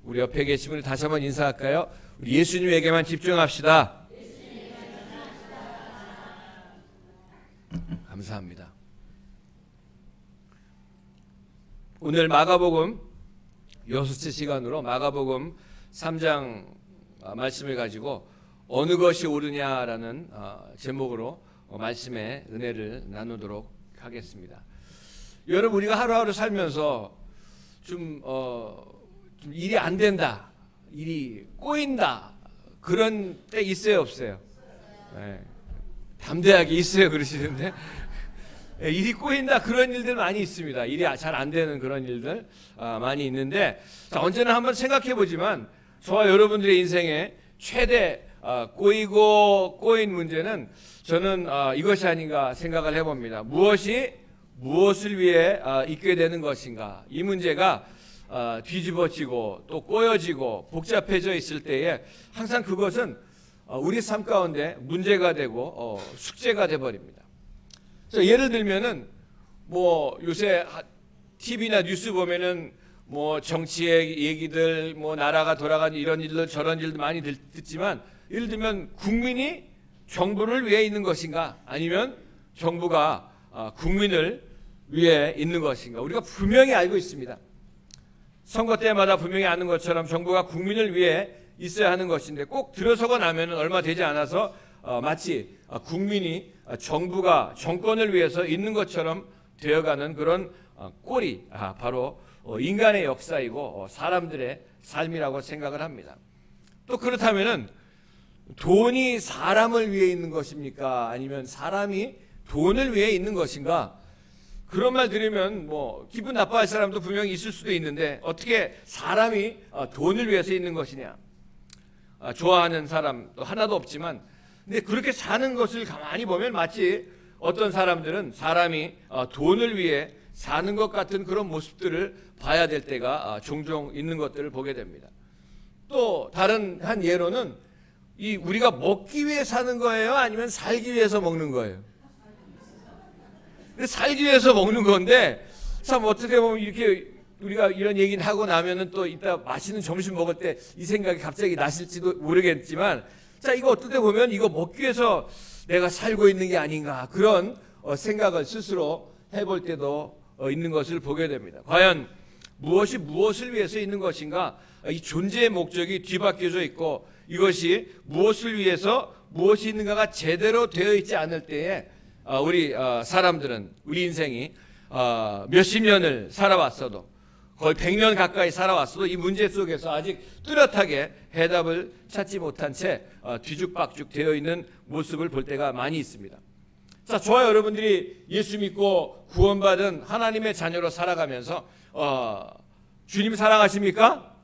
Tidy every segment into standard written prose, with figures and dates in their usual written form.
우리 옆에 계신 분을 다시 한번 인사할까요? 우리 예수님에게만 집중합시다. 감사합니다. 오늘 마가복음 6째 시간으로 마가복음 3장 말씀을 가지고 어느 것이 옳으냐라는 제목으로 말씀의 은혜를 나누도록 하겠습니다. 여러분, 우리가 하루하루 살면서 좀 일이 안 된다, 일이 꼬인다, 그런 때 있어요, 없어요? 네. 담대하게 있어요, 그러시는데 일이 꼬인다, 그런 일들 많이 있습니다. 일이 잘 안 되는 그런 일들 많이 있는데, 자, 언제나 한번 생각해 보지만 저와 여러분들의 인생에 최대 꼬인 문제는 저는 이것이 아닌가 생각을 해봅니다. 무엇을 위해 있게 되는 것인가, 이 문제가 뒤집어지고 또 꼬여지고 복잡해져 있을 때에 항상 그것은 우리 삶 가운데 문제가 되고 숙제가 돼버립니다. 예를 들면은 뭐 요새 TV나 뉴스 보면은 뭐 정치의 얘기들, 뭐 나라가 돌아가는 이런 일들 저런 일들 많이 듣지만, 예를 들면 국민이 정부를 위해 있는 것인가, 아니면 정부가 국민을 위해 있는 것인가, 우리가 분명히 알고 있습니다. 선거 때마다 분명히 아는 것처럼 정부가 국민을 위해 있어야 하는 것인데, 꼭 들어서고 나면 얼마 되지 않아서 마치 국민이 정부가 정권을 위해서 있는 것처럼 되어가는 그런 꼴이 바로 인간의 역사이고 사람들의 삶이라고 생각을 합니다. 또 그렇다면은 돈이 사람을 위해 있는 것입니까? 아니면 사람이 돈을 위해 있는 것인가? 그런 말 들으면 뭐 기분 나빠할 사람도 분명히 있을 수도 있는데, 어떻게 사람이 돈을 위해서 있는 것이냐? 좋아하는 사람도 하나도 없지만, 근데 그렇게 사는 것을 가만히 보면 마치 어떤 사람들은 사람이 돈을 위해 사는 것 같은 그런 모습들을 봐야 될 때가 종종 있는 것들을 보게 됩니다. 또 다른 한 예로는 우리가 먹기 위해 사는 거예요? 아니면 살기 위해서 먹는 거예요? 살기 위해서 먹는 건데, 참 어떻게 보면 이렇게 우리가 이런 얘기를 하고 나면은 또 이따 맛있는 점심 먹을 때 이 생각이 갑자기 나실지도 모르겠지만, 자, 이거 어떻게 보면 이거 먹기 위해서 내가 살고 있는 게 아닌가, 그런 생각을 스스로 해볼 때도 있는 것을 보게 됩니다. 과연 무엇이 무엇을 위해서 있는 것인가? 이 존재의 목적이 뒤바뀌어져 있고, 이것이 무엇을 위해서 무엇이 있는가가 제대로 되어 있지 않을 때에 우리 사람들은, 우리 인생이 몇십 년을 살아왔어도, 거의 100년 가까이 살아왔어도 이 문제 속에서 아직 뚜렷하게 해답을 찾지 못한 채 뒤죽박죽 되어 있는 모습을 볼 때가 많이 있습니다. 자, 저와 여러분들이 예수 믿고 구원받은 하나님의 자녀로 살아가면서 주님 사랑하십니까?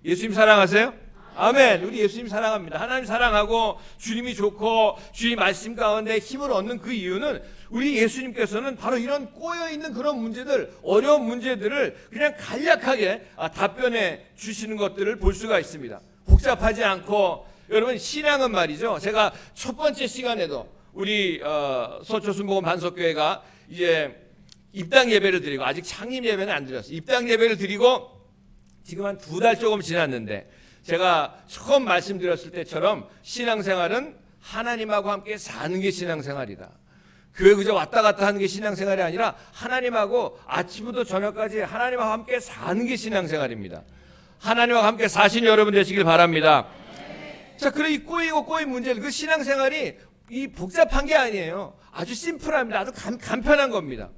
예수님 사랑하세요? 아멘. 우리 예수님 사랑합니다. 하나님 사랑하고 주님이 좋고 주님 말씀 가운데 힘을 얻는 그 이유는, 우리 예수님께서는 바로 이런 꼬여있는 그런 문제들, 어려운 문제들을 그냥 간략하게 답변해 주시는 것들을 볼 수가 있습니다. 복잡하지 않고. 여러분, 신앙은 말이죠, 제가 첫 번째 시간에도 우리 서초순복음 반석교회가 이제 입당 예배를 드리고, 아직 창립 예배는 안 드렸어요. 입당 예배를 드리고 지금 한 2달 조금 지났는데, 제가 처음 말씀드렸을 때처럼 신앙생활은 하나님하고 함께 사는 게 신앙생활이다. 교회 그저 왔다 갔다 하는 게 신앙생활이 아니라 하나님하고 아침부터 저녁까지 하나님하고 함께 사는 게 신앙생활입니다. 하나님하고 함께 사신 여러분 되시길 바랍니다. 자, 그래, 이 꼬인 문제를, 그 신앙생활이 이 복잡한 게 아니에요. 아주 심플합니다. 아주 간편한 겁니다.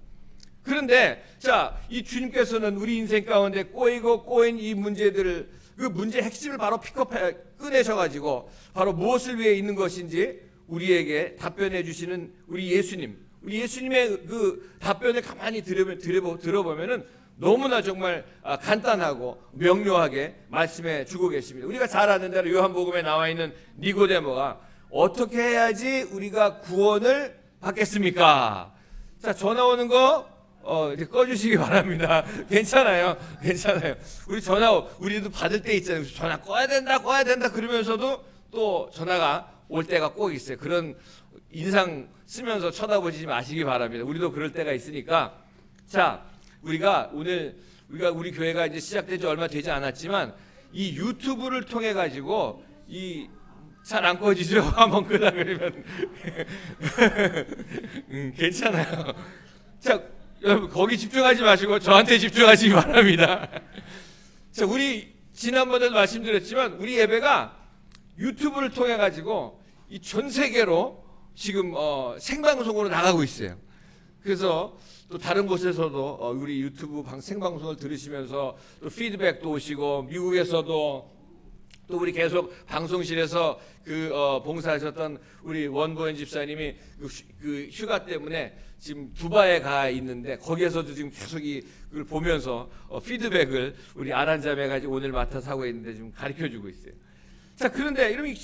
그런데 자, 이 주님께서는 우리 인생 가운데 꼬인 이 문제들을, 그 문제의 핵심을 바로 픽업해 꺼내셔가지고 바로 무엇을 위해 있는 것인지 우리에게 답변해 주시는 우리 예수님의 그 답변을 가만히 들어보면은 너무나 정말 간단하고 명료하게 말씀해 주고 계십니다. 우리가 잘 아는 대로 요한복음에 나와 있는 니고데모가 어떻게 해야지 우리가 구원을 받겠습니까? 자, 전화 오는 거 이렇게 꺼주시기 바랍니다. 괜찮아요. 우리도 받을 때 있잖아요. 전화 꺼야 된다 그러면서도 또 전화가 올 때가 꼭 있어요. 그런 인상 쓰면서 쳐다보지 마시기 바랍니다. 우리도 그럴 때가 있으니까. 자, 우리가 오늘 우리 교회가 이제 시작된 지 얼마 되지 않았지만 이 유튜브를 통해 가지고 이 잘 안 꺼지죠? 한번 끄다 그러면 괜찮아요. 자, 여러분 거기 집중하지 마시고 저한테 집중하시기 바랍니다. 자, 우리 지난번에도 말씀드렸지만 우리 예배가 유튜브를 통해 가지고 이 전 세계로 지금 생방송으로 나가고 있어요. 그래서 또 다른 곳에서도 우리 유튜브 생방송을 들으시면서 또 피드백도 오시고 미국에서도 또 우리 계속 방송실에서 봉사하셨던 우리 원보현 집사님이 그 휴가 때문에 지금 두바이에 가 있는데 거기에서도 지금 계속 이걸 보면서 피드백을 우리 아란자매가 오늘 맡아서 하고 있는데 지금 가르쳐주고 있어요. 자, 그런데 이러면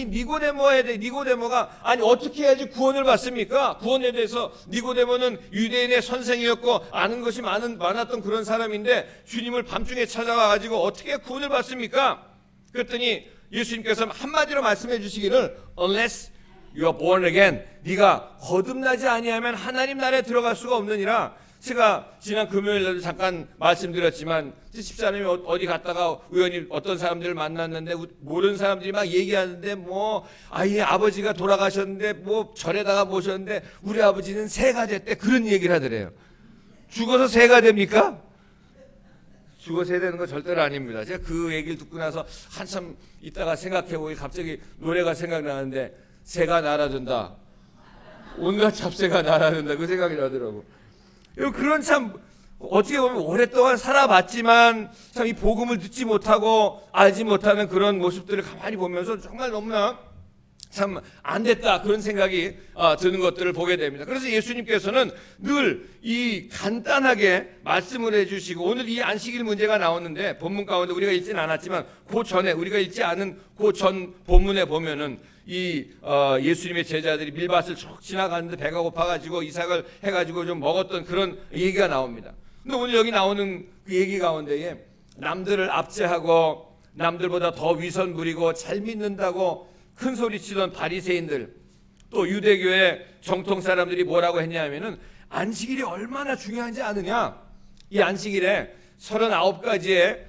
니고데모한데 이 니고데모가 아니 어떻게 해야지 구원을 받습니까? 구원에 대해서 니고데모는 유대인의 선생이었고 아는 것이 많았던 그런 사람인데 주님을 밤중에 찾아와 가지고 어떻게 구원을 받습니까? 그랬더니 예수님께서 한마디로 말씀해 주시기를 unless you are born again, 네가 거듭나지 아니하면 하나님 나라에 들어갈 수가 없느니라. 제가 지난 금요일에도 잠깐 말씀드렸지만 집사님이 어디 갔다가 우연히 어떤 사람들을 만났는데 모르는 사람들이 막 얘기하는데 아버지가 돌아가셨는데 절에다가 모셨는데 우리 아버지는 새가 됐대, 그런 얘기를 하더래요. 죽어서 새가 됩니까? 죽어서 해야 되는 건 절대로 아닙니다. 제가 그 얘기를 듣고 나서 한참 있다가 생각해보니 갑자기 노래가 생각나는데 새가 날아든다, 온갖 잡새가 날아든다, 그 생각이 나더라고. 그런 참 어떻게 보면 오랫동안 살아봤지만 참 이 복음을 듣지 못하고 알지 못하는 그런 모습들을 가만히 보면서 정말 너무나 참 안 됐다, 그런 생각이 드는 것들을 보게 됩니다. 그래서 예수님께서는 늘 이 간단하게 말씀을 해주시고, 오늘 이 안식일 문제가 나오는데 본문 가운데 우리가 읽지는 않았지만 그 전에 우리가 읽지 않은 그 전 본문에 보면은 예수님의 제자들이 밀밭을 쭉 지나가는데 배가 고파가지고 이삭을 해가지고 좀 먹었던 그런 얘기가 나옵니다. 근데 오늘 여기 나오는 그 얘기 가운데에 남들을 압제하고 남들보다 더 위선 부리고 잘 믿는다고 큰 소리 치던 바리새인들, 또 유대교의 정통 사람들이 뭐라고 했냐면은 안식일이 얼마나 중요한지 아느냐, 이 안식일에 39가지의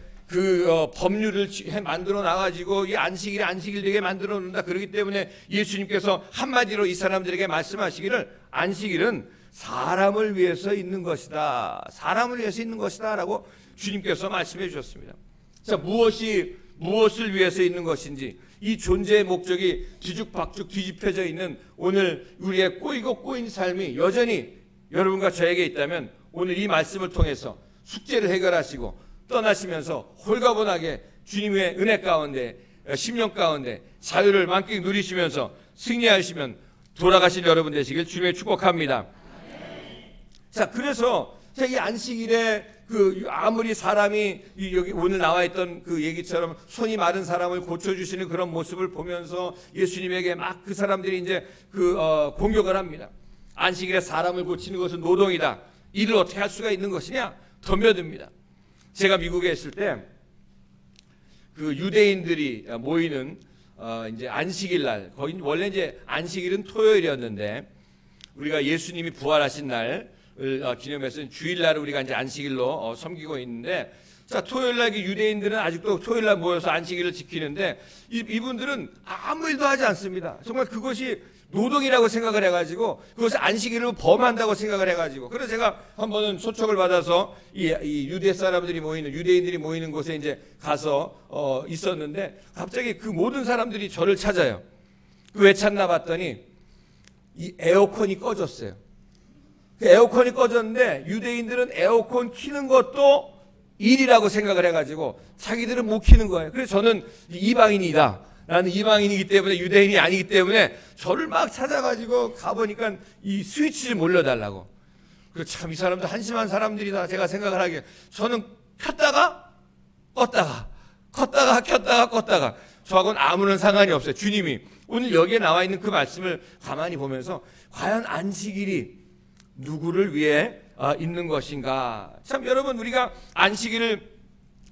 법률을 만들어 놔가지고 이 안식일 되게 만들어 놓는다. 그렇기 때문에 예수님께서 한마디로 이 사람들에게 말씀하시기를 안식일은 사람을 위해서 있는 것이다, 사람을 위해서 있는 것이다 라고 주님께서 말씀해 주셨습니다. 자, 무엇을 위해서 있는 것인지, 이 존재의 목적이 뒤죽박죽 뒤집혀져 있는 오늘 우리의 꼬이고 꼬인 삶이 여전히 여러분과 저에게 있다면 오늘 이 말씀을 통해서 숙제를 해결하시고 떠나시면서 홀가분하게 주님의 은혜 가운데, 심령 가운데 자유를 만끽 누리시면서 승리하시면 돌아가실 여러분 되시길 주님의 축복합니다. 자, 그래서 이 안식일에 아무리 사람이 여기 오늘 나와 있던 그 얘기처럼 손이 마른 사람을 고쳐주시는 그런 모습을 보면서 예수님에게 막 그 사람들이 이제 공격을 합니다. 안식일에 사람을 고치는 것은 노동이다, 일을 어떻게 할 수가 있는 것이냐 덤벼듭니다. 제가 미국에 있을 때 유대인들이 모이는 이제 안식일 날, 거기 원래 이제 안식일은 토요일이었는데 우리가 예수님이 부활하신 날을 기념해서 주일날을 우리가 이제 안식일로 섬기고 있는데, 자, 토요일날 유대인들은 아직도 토요일날 모여서 안식일을 지키는데 이분들은 아무 일도 하지 않습니다. 정말 그것이 노동이라고 생각을 해가지고 그것을 안식일로 범한다고 생각을 해가지고, 그래서 제가 한 번은 초청을 받아서 이 유대 사람들이 모이는, 유대인들이 모이는 곳에 이제 가서 있었는데 갑자기 그 모든 사람들이 저를 찾아요. 왜 찾나 봤더니 이 에어컨이 꺼졌어요. 에어컨이 꺼졌는데 유대인들은 에어컨 키는 것도 일이라고 생각을 해가지고 자기들은 못 키는 거예요. 그래서 저는 이방인이다, 나는 이방인이기 때문에, 유대인이 아니기 때문에 저를 막 찾아가지고 가보니까 이 스위치를 몰려달라고. 참 이 사람들 한심한 사람들이다 제가 생각을 하기에, 저는 켰다가 껐다가 껐다가 켰다가 껐다가, 저하고는 아무런 상관이 없어요. 주님이 오늘 여기에 나와 있는 그 말씀을 가만히 보면서 과연 안식일이 누구를 위해 있는 것인가. 참 여러분, 우리가 안식일을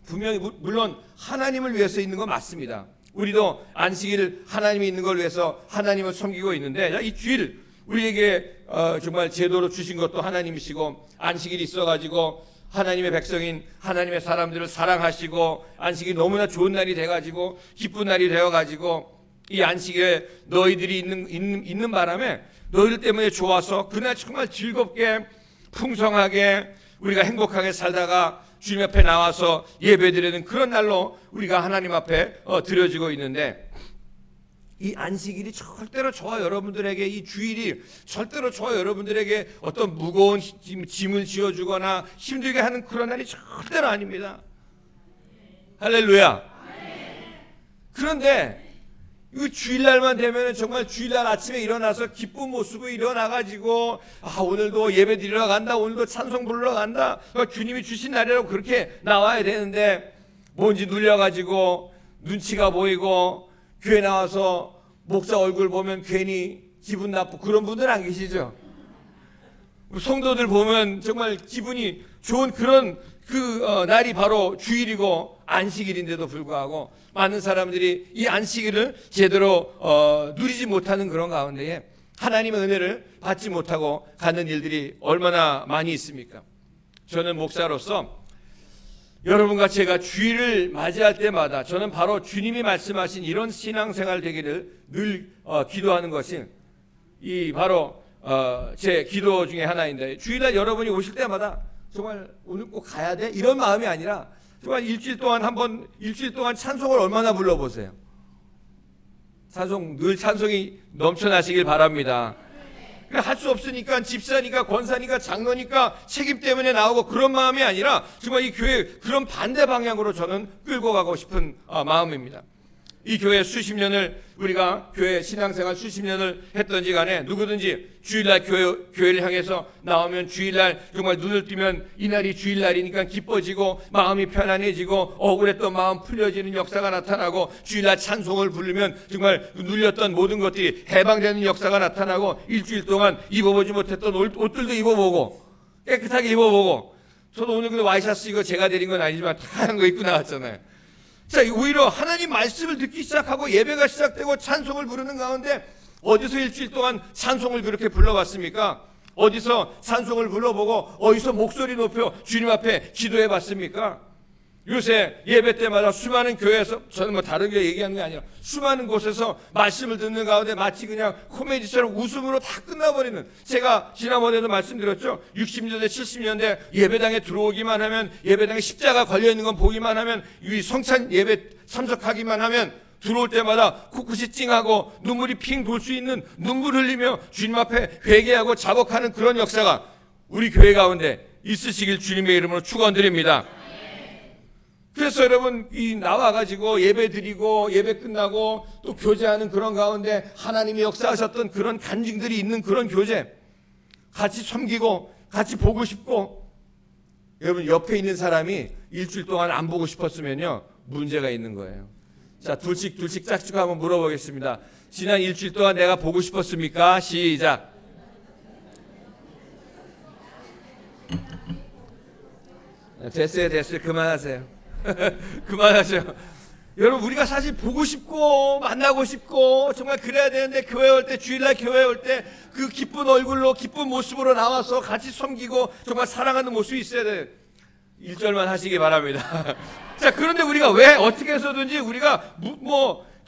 분명히 물론 하나님을 위해서 있는 건 맞습니다. 우리도 안식일 하나님이 있는 걸 위해서 하나님을 섬기고 있는데, 이 주일 우리에게 정말 제도로 주신 것도 하나님이시고 안식일이 있어가지고 하나님의 백성인 하나님의 사람들을 사랑하시고 안식이 너무나 좋은 날이 돼가지고 기쁜 날이 되어가지고 이 안식에 너희들이 있는 바람에 너희들 때문에 좋아서 그날 정말 즐겁게 풍성하게 우리가 행복하게 살다가 주님 앞에 나와서 예배드리는 그런 날로 우리가 하나님 앞에 드려지고 있는데, 이 안식일이 절대로 저와 여러분들에게, 이 주일이 절대로 저와 여러분들에게 어떤 무거운 짐을 지어주거나 힘들게 하는 그런 날이 절대로 아닙니다. 할렐루야. 그런데 이 주일날만 되면 정말 주일날 아침에 일어나서 기쁜 모습으로 일어나가지고 오늘도 예배 드리러 간다, 오늘도 찬송 부르러 간다, 주님이 주신 날이라고 그렇게 나와야 되는데, 뭔지 눌려가지고 눈치가 보이고 교회 나와서 목사 얼굴 보면 괜히 기분 나쁘고 그런 분들 안 계시죠? 성도들 보면 정말 기분이 좋은 그런 날이 바로 주일이고 안식일인데도 불구하고 많은 사람들이 이 안식일을 제대로 누리지 못하는 그런 가운데에 하나님의 은혜를 받지 못하고 가는 일들이 얼마나 많이 있습니까? 저는 목사로서 여러분과 제가 주일을 맞이할 때마다 저는 바로 주님이 말씀하신 이런 신앙생활 되기를 늘 기도하는 것이 이 바로 제 기도 중에 하나인데, 주일날 여러분이 오실 때마다 정말 오늘 꼭 가야 돼? 이런 마음이 아니라 정말 일주일 동안 찬송을 얼마나 불러보세요. 늘 찬송이 넘쳐나시길 바랍니다. 할 수 없으니까 집사니까 권사니까 장로니까 책임 때문에 나오고 그런 마음이 아니라 정말 이 교회 그런 반대 방향으로 저는 끌고 가고 싶은 마음입니다. 이 교회 수십 년을 우리가 교회 신앙생활 수십 년을 했던지 간에 누구든지 주일날 교회를 향해서 나오면 주일날 정말 눈을 뜨면 이날이 주일날이니까 기뻐지고 마음이 편안해지고 억울했던 마음 풀려지는 역사가 나타나고, 주일날 찬송을 부르면 정말 눌렸던 모든 것들이 해방되는 역사가 나타나고, 일주일 동안 입어보지 못했던 옷들도 입어보고 깨끗하게 입어보고, 저도 오늘 근데 와이셔츠 이거 제가 드린 건 아니지만 다양한 거 입고 나왔잖아요. 자, 오히려 하나님 말씀을 듣기 시작하고 예배가 시작되고 찬송을 부르는 가운데 어디서 일주일 동안 찬송을 그렇게 불러봤습니까? 어디서 찬송을 불러보고 어디서 목소리 높여 주님 앞에 기도해 봤습니까? 요새 예배 때마다 수많은 교회에서, 저는 다른 게 얘기하는 게 아니라 수많은 곳에서 말씀을 듣는 가운데 마치 그냥 코미디처럼 웃음으로 다 끝나버리는, 제가 지난번에도 말씀드렸죠. 60년대 70년대 예배당에 들어오기만 하면, 예배당에 십자가 걸려있는 건 보기만 하면, 이 성찬 예배 참석하기만 하면 들어올 때마다 코끝이 찡하고 눈물이 핑 돌 수 있는, 눈물 흘리며 주님 앞에 회개하고 자복하는 그런 역사가 우리 교회 가운데 있으시길 주님의 이름으로 축원드립니다. 그래서 여러분 나와가지고 예배 드리고 예배 끝나고 또 교제하는 그런 가운데 하나님이 역사하셨던 그런 간증들이 있는 그런 교제, 같이 섬기고 같이 보고 싶고, 여러분 옆에 있는 사람이 일주일 동안 안 보고 싶었으면요 문제가 있는 거예요. 자, 둘씩 짝짝 한번 물어보겠습니다. 지난 일주일 동안 내가 보고 싶었습니까? 시작. 됐어요. 그만하세요. 그만하세요. 여러분, 우리가 사실 보고 싶고 만나고 싶고 정말 그래야 되는데, 교회 올 때, 주일날 교회 올 때 그 기쁜 얼굴로 기쁜 모습으로 나와서 같이 섬기고 정말 사랑하는 모습이 있어야 돼요. 1절만 하시기 바랍니다. 자, 그런데 우리가 왜 어떻게 해서든지 우리가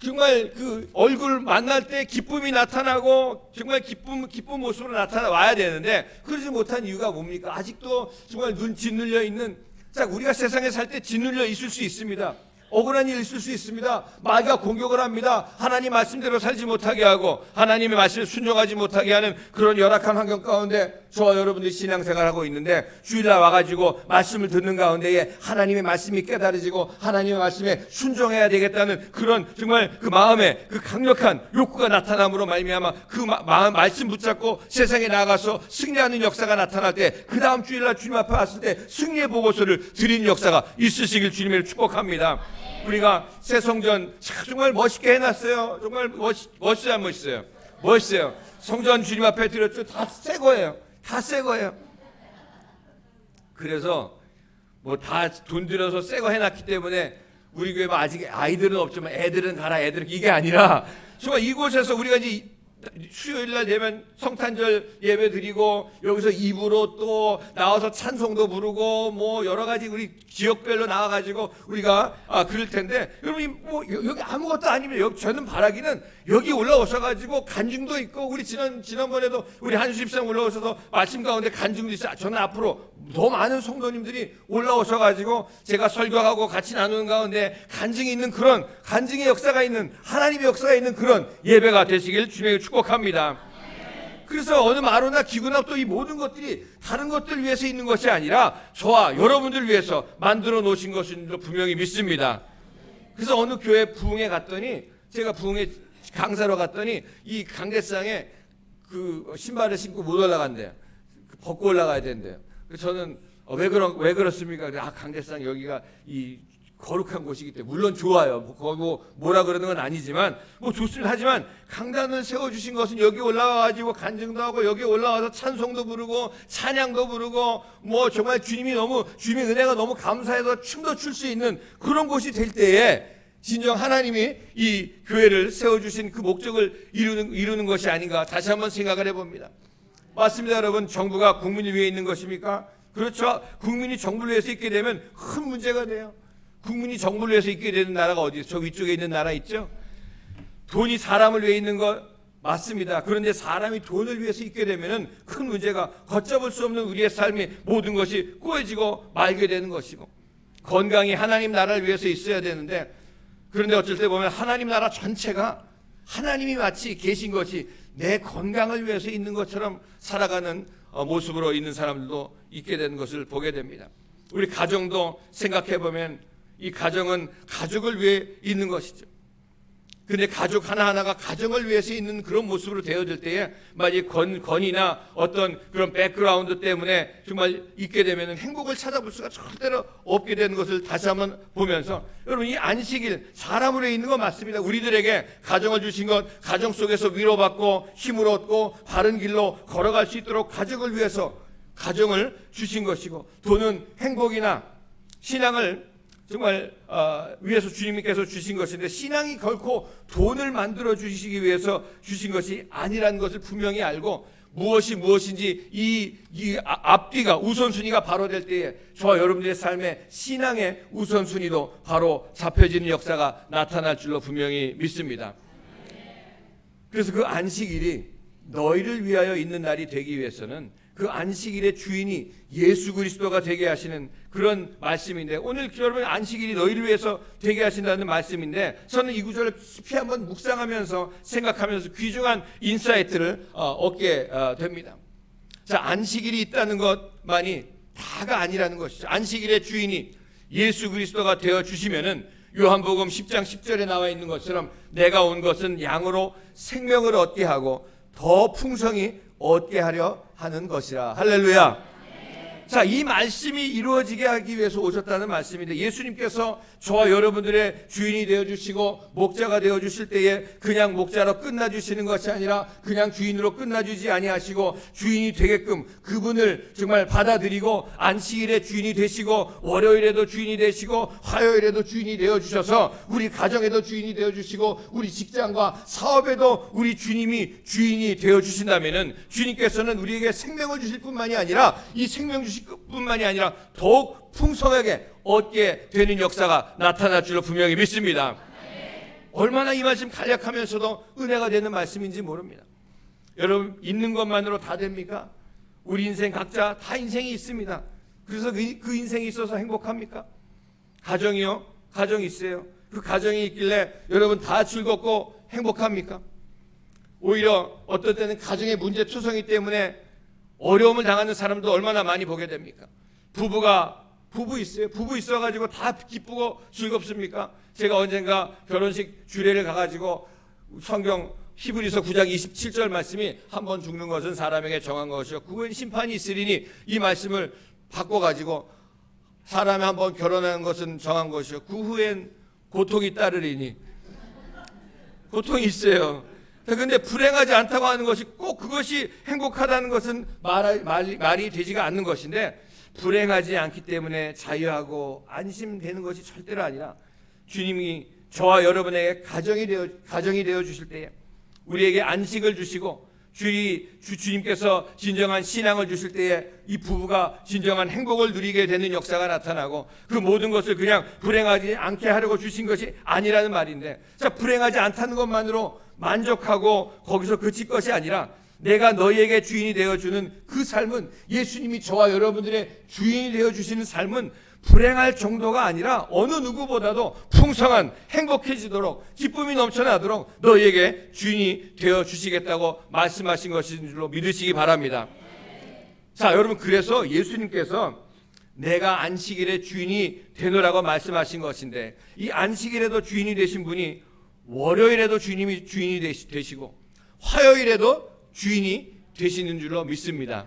정말 그 얼굴 만날 때 기쁨이 나타나고 정말 기쁜 모습으로 나타나와야 되는데, 그러지 못한 이유가 뭡니까? 아직도 정말 눈 짓눌려 있는, 자, 우리가 세상에 살 때 짓눌려 있을 수 있습니다. 억울한 일 있을 수 있습니다. 마귀가 공격을 합니다. 하나님 말씀대로 살지 못하게 하고 하나님의 말씀을 순종하지 못하게 하는 그런 열악한 환경 가운데 저와 여러분들이 신앙생활하고 있는데, 주일날 와가지고 말씀을 듣는 가운데에 하나님의 말씀이 깨달아지고 하나님의 말씀에 순종해야 되겠다는 그런 정말 그 마음에 그 강력한 욕구가 나타남으로 말미암아 그 마음 말씀 붙잡고 세상에 나가서 승리하는 역사가 나타날 때, 그 다음 주일날 주님 앞에 왔을 때 승리의 보고서를 드리는 역사가 있으시길 주님을 축복합니다. 우리가 새 성전 정말 멋있게 해놨어요. 정말 멋있어요, 안 멋있어요? 멋있어요. 성전 주님 앞에 드렸죠. 다 새 거예요. 다 새 거예요. 그래서 다 돈 들여서 새 거 해놨기 때문에 우리 교회 아직 아이들은 없지만 애들은 가라, 애들은, 이게 아니라 정말 이곳에서 우리가 이제 수요일 날 되면 성탄절 예배 드리고 여기서 입으로 또 나와서 찬송도 부르고 뭐 여러 가지 우리 지역별로 나와가지고 우리가 그럴 텐데, 여러분 뭐 여기 아무것도 아니면 여기 저는 바라기는 여기 올라오셔가지고 간증도 있고, 우리 지난번에도 우리 한수집사님 올라오셔서 말씀 가운데 간증도 있어요. 저는 앞으로 더 많은 성도님들이 올라오셔가지고 제가 설교하고 같이 나누는 가운데 간증이 있는 그런, 간증의 역사가 있는, 하나님의 역사가 있는 그런 예배가 되시길 주님에게 축복합니다. 그래서 어느 마루나 기구나 또 이 모든 것들이 다른 것들 위해서 있는 것이 아니라 저와 여러분들 위해서 만들어 놓으신 것인 줄 분명히 믿습니다. 그래서 어느 교회 부흥에 갔더니, 제가 부흥에 강사로 갔더니 이 강대상에 그 신발을 신고 못 올라간대요. 벗고 올라가야 된대요. 그래서 저는 왜 그렇습니까? 강대상 여기가 이 거룩한 곳이기 때문에, 물론 좋아요. 뭐라 그러는 건 아니지만 뭐 좋습니다. 하지만 강단을 세워주신 것은 여기 올라와가지고 간증도 하고 여기 올라와서 찬송도 부르고 찬양도 부르고 뭐 정말 주님의 은혜가 너무 감사해서 춤도 출 수 있는 그런 곳이 될 때에 진정 하나님이 이 교회를 세워주신 그 목적을 이루는 것이 아닌가 다시 한번 생각을 해봅니다. 맞습니다. 여러분, 정부가 국민을 위해 있는 것입니까? 그렇죠. 국민이 정부를 위해서 있게 되면 큰 문제가 돼요. 국민이 정부를 위해서 있게 되는 나라가 어디 있어요? 저 위쪽에 있는 나라 있죠? 돈이 사람을 위해 있는 것 맞습니다. 그런데 사람이 돈을 위해서 있게 되면 큰 문제가, 걷잡을 수 없는 우리의 삶의 모든 것이 꼬여지고 말게 되는 것이고, 건강이 하나님 나라를 위해서 있어야 되는데, 그런데 어쩔 때 보면 하나님 나라 전체가 하나님이 마치 계신 것이 내 건강을 위해서 있는 것처럼 살아가는 모습으로 있는 사람들도 있게 되는 것을 보게 됩니다. 우리 가정도 생각해 보면 이 가정은 가족을 위해 있는 것이죠. 그런데 가족 하나하나가 가정을 위해서 있는 그런 모습으로 되어질 때에 만약 건이나 어떤 그런 백그라운드 때문에 정말 있게 되면 행복을 찾아볼 수가 절대로 없게 되는 것을 다시 한번 보면서, 여러분 이 안식일 사람으로 있는 거 맞습니다. 우리들에게 가정을 주신 것, 가정 속에서 위로받고 힘을 얻고 바른 길로 걸어갈 수 있도록 가족을 위해서 가정을 주신 것이고, 돈은 행복이나 신앙을 정말 위해서 주님께서 주신 것인데, 신앙이 결코 돈을 만들어 주시기 위해서 주신 것이 아니라는 것을 분명히 알고, 무엇인지 이 앞뒤가 우선순위가 바로 될 때에 저와 여러분들의 삶에 신앙의 우선순위도 바로 잡혀지는 역사가 나타날 줄로 분명히 믿습니다. 그래서 그 안식일이 너희를 위하여 있는 날이 되기 위해서는 그 안식일의 주인이 예수 그리스도가 되게 하시는 그런 말씀인데, 오늘 여러분 안식일이 너희를 위해서 되게 하신다는 말씀인데, 저는 이 구절을 깊이 한번 묵상하면서 생각하면서 귀중한 인사이트를 얻게 됩니다. 자, 안식일이 있다는 것만이 다가 아니라는 것이죠. 안식일의 주인이 예수 그리스도가 되어 주시면은 요한복음 10장 10절에 나와 있는 것처럼 내가 온 것은 양으로 생명을 얻게 하고 더 풍성히 얻게 하려 하는 것이라. 할렐루야. 자, 이 말씀이 이루어지게 하기 위해서 오셨다는 말씀인데, 예수님께서 저와 여러분들의 주인이 되어주시고 목자가 되어주실 때에 그냥 목자로 끝나주시는 것이 아니라 그냥 주인으로 끝나주지 아니하시고 주인이 되게끔 그분을 정말 받아들이고 안식일에 주인이 되시고 월요일에도 주인이 되시고 화요일에도 주인이 되어주셔서 우리 가정에도 주인이 되어주시고 우리 직장과 사업에도 우리 주님이 주인이 되어주신다면은, 주님께서는 우리에게 생명을 주실 뿐만이 아니라 이 생명 주실 뿐만이 아니라 더욱 풍성하게 얻게 되는 역사가 나타날 줄로 분명히 믿습니다. 얼마나 이 말씀 간략하면서도 은혜가 되는 말씀인지 모릅니다. 여러분, 있는 것만으로 다 됩니까? 우리 인생 각자 다 인생이 있습니다. 그래서 그 인생이 있어서 행복합니까? 가정이요? 가정이 있어요. 그 가정이 있길래 여러분 다 즐겁고 행복합니까? 오히려 어떨 때는 가정의 문제 투성이 때문에 어려움을 당하는 사람도 얼마나 많이 보게 됩니까? 부부 있어요. 부부 있어가지고 다 기쁘고 즐겁습니까? 제가 언젠가 결혼식 주례를 가가지고 성경 히브리서 9장 27절 말씀이 한 번 죽는 것은 사람에게 정한 것이요 그 후엔 심판이 있으리니, 이 말씀을 바꿔가지고 사람이 한 번 결혼하는 것은 정한 것이요 그 후엔 고통이 따르리니. 고통이 있어요. 그런데 불행하지 않다고 하는 것이 꼭 그것이 행복하다는 것은 말이 되지가 않는 것인데, 불행하지 않기 때문에 자유하고 안심되는 것이 절대로 아니라 주님이 저와 여러분에게 가정이 되어 주실 때에 우리에게 안식을 주시고 주님께서 진정한 신앙을 주실 때에 이 부부가 진정한 행복을 누리게 되는 역사가 나타나고 그 모든 것을 그냥 불행하지 않게 하려고 주신 것이 아니라는 말인데, 자, 불행하지 않다는 것만으로 만족하고 거기서 그칠 것이 아니라 내가 너희에게 주인이 되어주는 그 삶은, 예수님이 저와 여러분들의 주인이 되어주시는 삶은 불행할 정도가 아니라 어느 누구보다도 풍성한, 행복해지도록, 기쁨이 넘쳐나도록 너희에게 주인이 되어주시겠다고 말씀하신 것인 줄로 믿으시기 바랍니다. 자, 여러분, 그래서 예수님께서 내가 안식일의 주인이 되노라고 말씀하신 것인데, 이 안식일에도 주인이 되신 분이 월요일에도 주인이 되시고 화요일에도 주인이 되시는 줄로 믿습니다.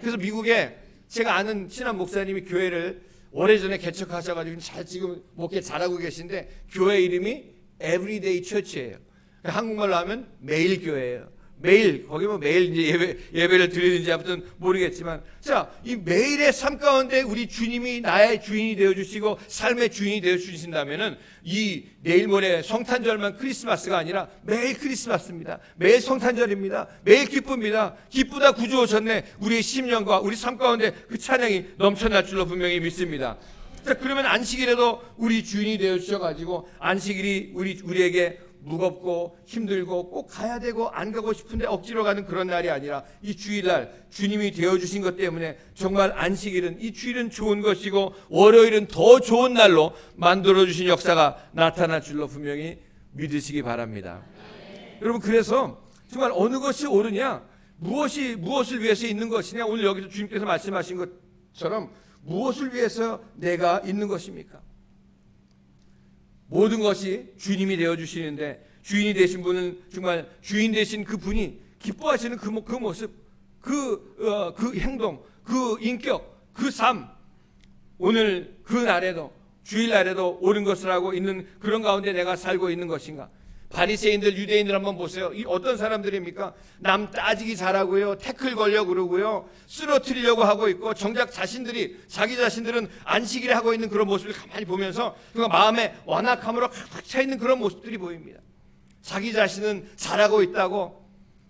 그래서 미국에 제가 아는 친한 목사님이 교회를 오래전에 개척하셔가지고 잘 지금 목회 잘하고 계신데, 교회 이름이 Everyday Church예요. 한국말로 하면 매일 교회예요. 매일, 거기 뭐 매일 이제 예배를 드리는지 아무튼 모르겠지만, 자, 이 매일의 삶 가운데 우리 주님이 나의 주인이 되어주시고 삶의 주인이 되어주신다면은 이 내일 모레 성탄절만 크리스마스가 아니라 매일 크리스마스입니다. 매일 성탄절입니다. 매일 기쁩니다. 기쁘다 구주 오셨네. 우리의 심령과 우리 삶 가운데 그 찬양이 넘쳐날 줄로 분명히 믿습니다. 자, 그러면 안식일에도 우리 주인이 되어주셔가지고 안식일이 우리에게 무겁고 힘들고 꼭 가야 되고 안 가고 싶은데 억지로 가는 그런 날이 아니라, 이 주일날 주님이 되어주신 것 때문에 정말 안식일은, 이 주일은 좋은 것이고 월요일은 더 좋은 날로 만들어주신 역사가 나타날 줄로 분명히 믿으시기 바랍니다. 여러분, 그래서 정말 어느 것이 옳으냐, 무엇을 위해서 있는 것이냐, 오늘 여기서 주님께서 말씀하신 것처럼 무엇을 위해서 내가 있는 것입니까? 모든 것이 주님이 되어주시는데, 주인이 되신 분은 정말 주인 되신 그 분이 기뻐하시는 그 모습, 그 행동, 그 인격, 그 삶, 오늘 그 날에도, 주일날에도 옳은 것을 하고 있는 그런 가운데 내가 살고 있는 것인가? 바리새인들, 유대인들 한번 보세요. 이 어떤 사람들입니까? 남 따지기 잘하고요, 태클 걸려 그러고요, 쓰러뜨리려고 하고 있고, 정작 자기 자신들은 안식일에 하고 있는 그런 모습을 가만히 보면서 마음에 완악함으로 가득 차 있는 그런 모습들이 보입니다. 자기 자신은 잘하고 있다고,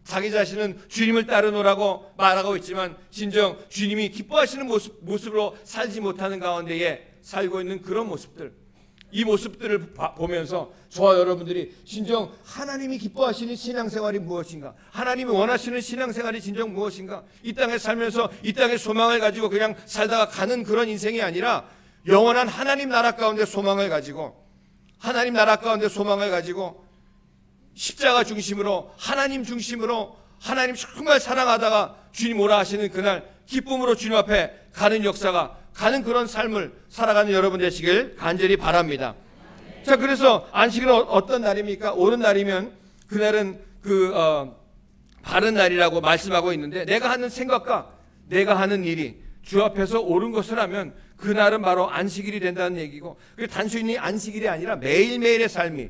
자기 자신은 주님을 따르노라고 말하고 있지만 진정 주님이 기뻐하시는 모습으로 살지 못하는 가운데에 살고 있는 그런 모습들, 이 모습들을 보면서 저와 여러분들이 진정 하나님이 기뻐하시는 신앙생활이 무엇인가, 하나님이 원하시는 신앙생활이 진정 무엇인가, 이 땅에 살면서 이 땅의 소망을 가지고 그냥 살다가 가는 그런 인생이 아니라 영원한 하나님 나라 가운데 소망을 가지고, 하나님 나라 가운데 소망을 가지고 십자가 중심으로, 하나님 중심으로, 하나님 정말 사랑하다가 주님 오라 하시는 그날 기쁨으로 주님 앞에 가는 역사가, 가는 그런 삶을 살아가는 여러분 되시길 간절히 바랍니다. 자, 그래서 안식일은 어떤 날입니까? 옳은 날이면 그날은 바른 날이라고 말씀하고 있는데, 내가 하는 생각과 내가 하는 일이 주 앞에서 옳은 것을 하면 그날은 바로 안식일이 된다는 얘기고, 그게 단순히 안식일이 아니라 매일매일의 삶이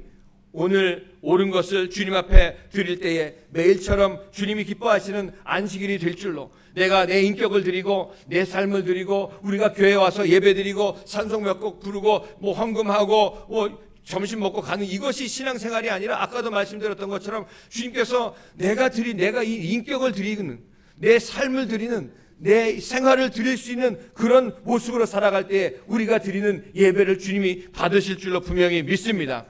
오늘 옳은 것을 주님 앞에 드릴 때에 매일처럼 주님이 기뻐하시는 안식일이 될 줄로, 내가 내 인격을 드리고 내 삶을 드리고 우리가 교회에 와서 예배 드리고 찬송 몇 곡 부르고 뭐 헌금하고 점심 먹고 가는 이것이 신앙생활이 아니라, 아까도 말씀드렸던 것처럼 주님께서 내가 이 인격을 드리는, 내 삶을 드리는, 내 생활을 드릴 수 있는 그런 모습으로 살아갈 때에 우리가 드리는 예배를 주님이 받으실 줄로 분명히 믿습니다.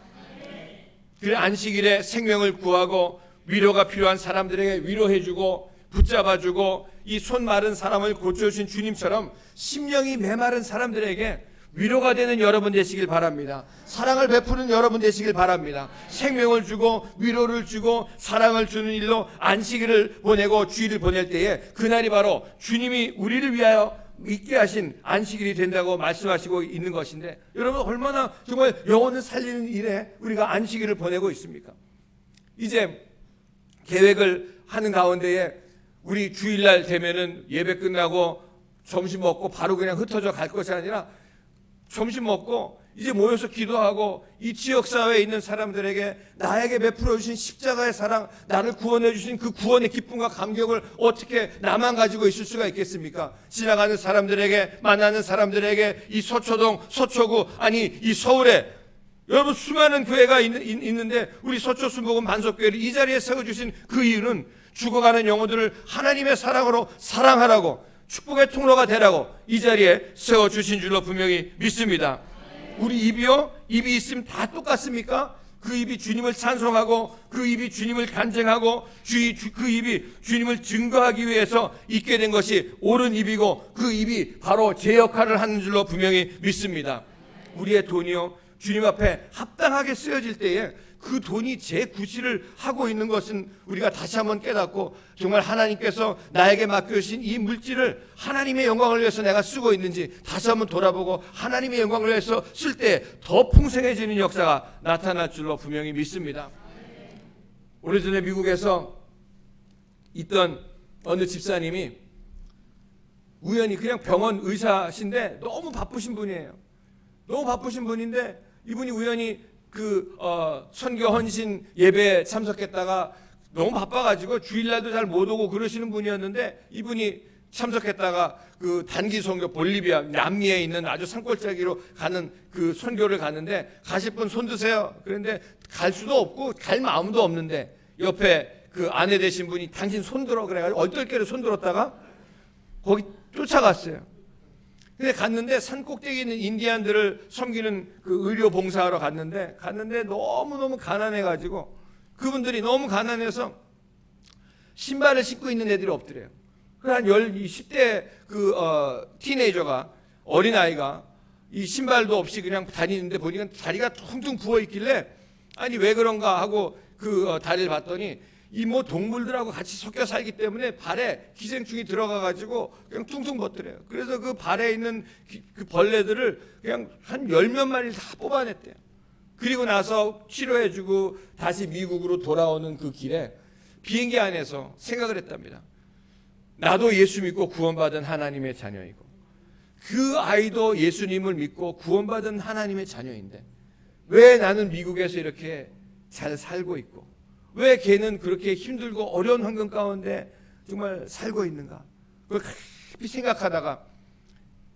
그래, 안식일에 생명을 구하고 위로가 필요한 사람들에게 위로해주고 붙잡아주고, 이 손 마른 사람을 고쳐주신 주님처럼 심령이 메마른 사람들에게 위로가 되는 여러분 되시길 바랍니다. 사랑을 베푸는 여러분 되시길 바랍니다. 생명을 주고 위로를 주고 사랑을 주는 일로 안식일을 보내고 주일을 보낼 때에 그날이 바로 주님이 우리를 위하여 있게 하신 안식일이 된다고 말씀하시고 있는 것인데, 여러분 얼마나 정말 영혼을 살리는 일에 우리가 안식일을 보내고 있습니까? 이제 계획을 하는 가운데에 우리 주일날 되면은 예배 끝나고 점심 먹고 바로 그냥 흩어져 갈 것이 아니라, 점심 먹고 이제 모여서 기도하고 이 지역사회에 있는 사람들에게 나에게 베풀어 주신 십자가의 사랑, 나를 구원해 주신 그 구원의 기쁨과 감격을 어떻게 나만 가지고 있을 수가 있겠습니까? 지나가는 사람들에게, 만나는 사람들에게, 이 서초동, 서초구, 아니 이 서울에 여러분 수많은 교회가 있는데 우리 서초 순복음 반석교회를 이 자리에 세워주신 그 이유는 죽어가는 영혼들을 하나님의 사랑으로 사랑하라고 축복의 통로가 되라고 이 자리에 세워주신 줄로 분명히 믿습니다. 우리 입이요? 입이 있으면 다 똑같습니까? 그 입이 주님을 찬송하고 그 입이 주님을 간증하고 그 입이 주님을 증거하기 위해서 있게 된 것이 옳은 입이고 그 입이 바로 제 역할을 하는 줄로 분명히 믿습니다. 우리의 돈이요 주님 앞에 합당하게 쓰여질 때에 그 돈이 제 구실을 하고 있는 것은 우리가 다시 한번 깨닫고 정말 하나님께서 나에게 맡겨주신 이 물질을 하나님의 영광을 위해서 내가 쓰고 있는지 다시 한번 돌아보고 하나님의 영광을 위해서 쓸 때 더 풍성해지는 역사가 나타날 줄로 분명히 믿습니다. 오래전에 미국에서 있던 어느 집사님이 우연히 그냥 병원 의사신데 너무 바쁘신 분이에요. 너무 바쁘신 분인데 이분이 우연히 선교 헌신 예배에 참석했다가 너무 바빠가지고 주일날도 잘 못 오고 그러시는 분이었는데 이분이 참석했다가 그 단기 선교 볼리비아 남미에 있는 아주 산골짜기로 가는 그 선교를 가는데 가실 분 손 드세요. 그런데 갈 수도 없고 갈 마음도 없는데 옆에 그 아내 되신 분이 당신 손 들어 그래가지고 얼떨결에 손 들었다가 거기 쫓아갔어요. 근데 갔는데 산 꼭대기에 있는 인디안들을 섬기는 그 의료 봉사하러 갔는데 너무너무 가난해가지고 그분들이 너무 가난해서 신발을 신고 있는 애들이 없더래요. 그래서 한 10대 티네이저가 어린아이가 이 신발도 없이 그냥 다니는데 보니까 다리가 퉁퉁 부어 있길래 아니 왜 그런가 하고 다리를 봤더니 이 동물들하고 같이 섞여 살기 때문에 발에 기생충이 들어가가지고 그냥 퉁퉁 벗더래요. 그래서 그 발에 있는 그 벌레들을 그냥 한 10몇 마리를 다 뽑아냈대요. 그리고 나서 치료해주고 다시 미국으로 돌아오는 그 길에 비행기 안에서 생각을 했답니다. 나도 예수 믿고 구원받은 하나님의 자녀이고 그 아이도 예수님을 믿고 구원받은 하나님의 자녀인데 왜 나는 미국에서 이렇게 잘 살고 있고 왜 걔는 그렇게 힘들고 어려운 환경 가운데 정말 살고 있는가? 그걸 깊이 생각하다가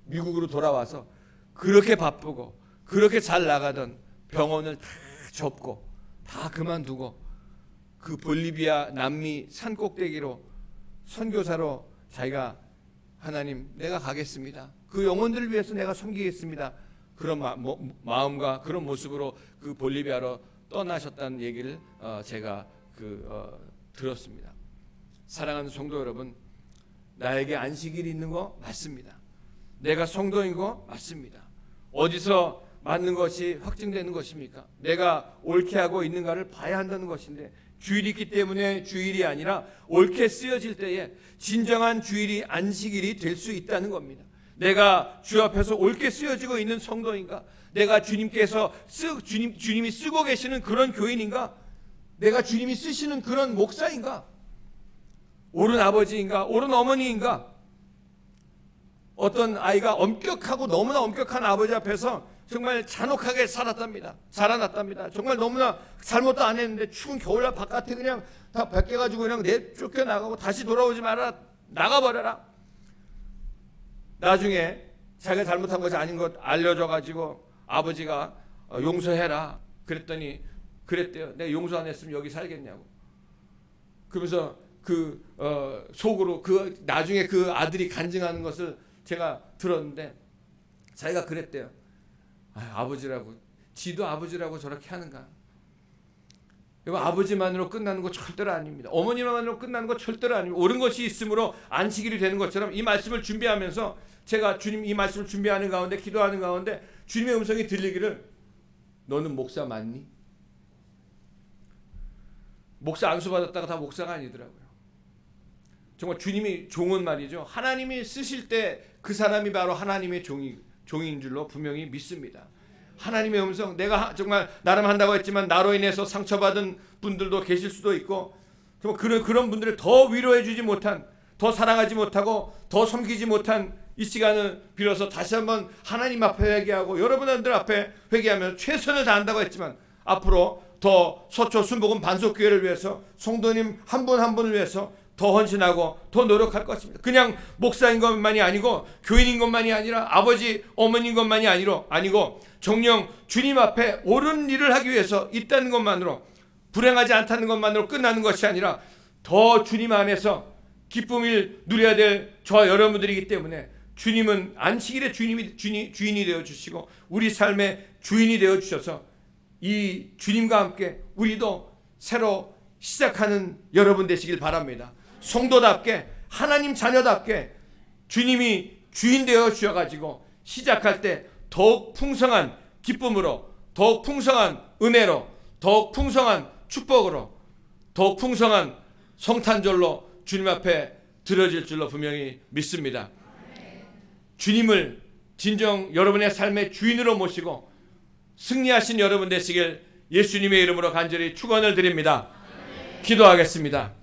미국으로 돌아와서 그렇게 바쁘고 그렇게 잘 나가던 병원을 다 접고 다 그만두고 그 볼리비아 남미 산 꼭대기로 선교사로 자기가 하나님 내가 가겠습니다. 그 영혼들을 위해서 내가 섬기겠습니다. 그런 마음과 그런 모습으로 그 볼리비아로 떠나셨다는 얘기를 제가 들었습니다. 사랑하는 성도 여러분, 나에게 안식일이 있는 거 맞습니다. 내가 성도인 거 맞습니다. 어디서 맞는 것이 확증되는 것입니까? 내가 옳게 하고 있는가를 봐야 한다는 것인데 주일이 있기 때문에 주일이 아니라 옳게 쓰여질 때에 진정한 주일이 안식일이 될 수 있다는 겁니다. 내가 주 앞에서 옳게 쓰여지고 있는 성도인가? 내가 주님이 쓰고 계시는 그런 교인인가? 내가 주님이 쓰시는 그런 목사인가? 옳은 아버지인가? 옳은 어머니인가? 어떤 아이가 엄격하고 너무나 엄격한 아버지 앞에서 정말 잔혹하게 살았답니다. 자라났답니다. 정말 너무나 잘못도 안 했는데 추운 겨울날 바깥에 그냥 다 벗겨가지고 그냥 쫓겨나가고 다시 돌아오지 마라, 나가버려라. 나중에 자기가 잘못한 것이 아닌 것 알려줘가지고 아버지가 용서해라 그랬더니 그랬대요. 내가 용서 안 했으면 여기 살겠냐고. 그러면서 속으로 나중에 그 아들이 간증하는 것을 제가 들었는데 자기가 그랬대요. 아버지라고, 지도 아버지라고 저렇게 하는가. 아버지만으로 끝나는 거 절대로 아닙니다. 어머니만으로 끝나는 거 절대로 아닙니다. 옳은 것이 있으므로 안식일이 되는 것처럼 이 말씀을 준비하면서 제가 주님 이 말씀을 준비하는 가운데 기도하는 가운데 주님의 음성이 들리기를 너는 목사 맞니? 목사 안수 받았다가 다 목사가 아니더라고요. 정말 주님이 종은 말이죠. 하나님이 쓰실 때 그 사람이 바로 하나님의 종인 줄로 분명히 믿습니다. 하나님의 음성, 내가 정말 나름 한다고 했지만 나로 인해서 상처받은 분들도 계실 수도 있고 정말 그런 분들을 더 위로해 주지 못한, 더 사랑하지 못하고 더 섬기지 못한 이 시간을 빌어서 다시 한번 하나님 앞에 회개하고 여러분들 앞에 회개하면서 최선을 다한다고 했지만 앞으로 더 서초 순복음 반석교회를 위해서 성도님 한 분 한 분을 위해서 더 헌신하고 더 노력할 것입니다. 그냥 목사인 것만이 아니고 교인인 것만이 아니라 아버지 어머니인 것만이 아니고 정녕 주님 앞에 옳은 일을 하기 위해서 있다는 것만으로, 불행하지 않다는 것만으로 끝나는 것이 아니라 더 주님 안에서 기쁨을 누려야 될 저와 여러분들이기 때문에 주님은 안식일의 주인이 되어 주시고 우리 삶의 주인이 되어 주셔서 이 주님과 함께 우리도 새로 시작하는 여러분 되시길 바랍니다. 성도답게, 하나님 자녀답게 주님이 주인 되어 주셔가지고 시작할 때 더욱 풍성한 기쁨으로, 더욱 풍성한 은혜로, 더욱 풍성한 축복으로, 더욱 풍성한 성탄절로 주님 앞에 드려질 줄로 분명히 믿습니다. 주님을 진정 여러분의 삶의 주인으로 모시고 승리하신 여러분 되시길 예수님의 이름으로 간절히 축원을 드립니다. 기도하겠습니다.